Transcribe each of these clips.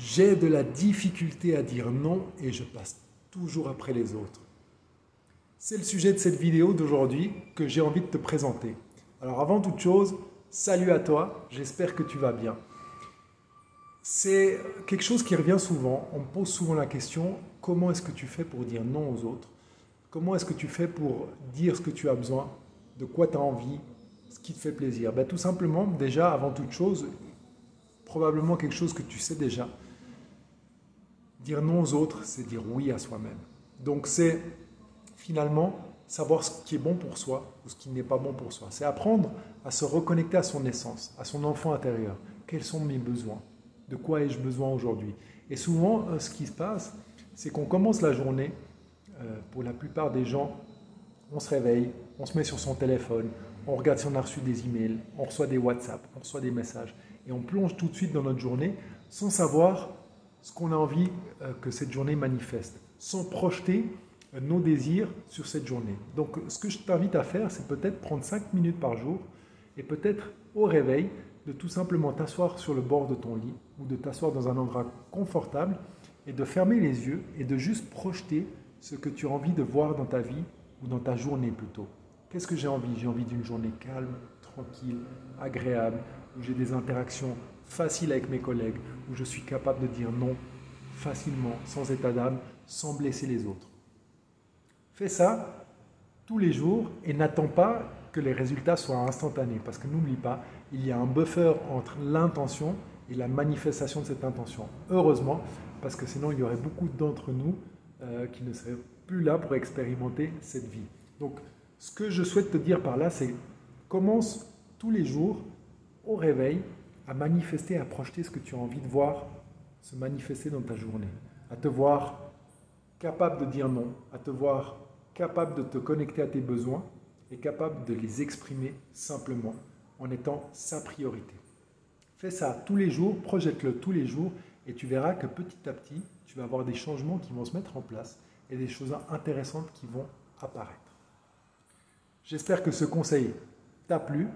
J'ai de la difficulté à dire non et je passe toujours après les autres. C'est le sujet de cette vidéo d'aujourd'hui que j'ai envie de te présenter. Alors avant toute chose, salut à toi, j'espère que tu vas bien. C'est quelque chose qui revient souvent, on me pose souvent la question, comment est-ce que tu fais pour dire non aux autres? Comment est-ce que tu fais pour dire ce que tu as besoin, de quoi tu as envie, ce qui te fait plaisir? Tout simplement, déjà, avant toute chose, probablement quelque chose que tu sais déjà, dire non aux autres, c'est dire oui à soi-même. Donc c'est finalement savoir ce qui est bon pour soi ou ce qui n'est pas bon pour soi. C'est apprendre à se reconnecter à son essence, à son enfant intérieur. Quels sont mes besoins? De quoi ai-je besoin aujourd'hui? Et souvent, ce qui se passe, c'est qu'on commence la journée, pour la plupart des gens, on se réveille, on se met sur son téléphone, on regarde si on a reçu des emails, on reçoit des WhatsApp, on reçoit des messages, et on plonge tout de suite dans notre journée sans savoir ce qu'on a envie que cette journée manifeste, sans projeter nos désirs sur cette journée. Donc ce que je t'invite à faire, c'est peut-être prendre 5 minutes par jour et peut-être au réveil, de tout simplement t'asseoir sur le bord de ton lit ou de t'asseoir dans un endroit confortable et de fermer les yeux et de juste projeter ce que tu as envie de voir dans ta vie ou dans ta journée plutôt. Qu'est-ce que j'ai envie? J'ai envie d'une journée calme, tranquille, agréable, où j'ai des interactions faciles avec mes collègues, où je suis capable de dire non facilement, sans état d'âme, sans blesser les autres. Fais ça tous les jours et n'attends pas que les résultats soient instantanés. Parce que n'oublie pas, il y a un buffer entre l'intention et la manifestation de cette intention. Heureusement, parce que sinon il y aurait beaucoup d'entre nous qui ne seraient plus là pour expérimenter cette vie. Donc, ce que je souhaite te dire par là, c'est commence tous les jours au réveil à manifester, à projeter ce que tu as envie de voir se manifester dans ta journée. À te voir capable de dire non, à te voir capable de te connecter à tes besoins et capable de les exprimer simplement en étant sa priorité. Fais ça tous les jours, projette-le tous les jours et tu verras que petit à petit, tu vas avoir des changements qui vont se mettre en place et des choses intéressantes qui vont apparaître. J'espère que ce conseil t'a plu.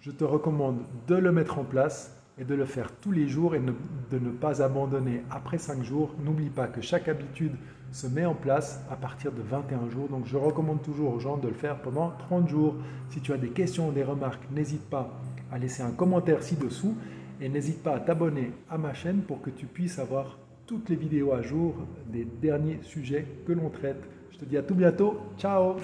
Je te recommande de le mettre en place et de le faire tous les jours et de ne pas abandonner après 5 jours. N'oublie pas que chaque habitude se met en place à partir de 21 jours. Donc je recommande toujours aux gens de le faire pendant 30 jours. Si tu as des questions ou des remarques, n'hésite pas à laisser un commentaire ci-dessous et n'hésite pas à t'abonner à ma chaîne pour que tu puisses avoir toutes les vidéos à jour des derniers sujets que l'on traite. Je te dis à tout bientôt. Ciao!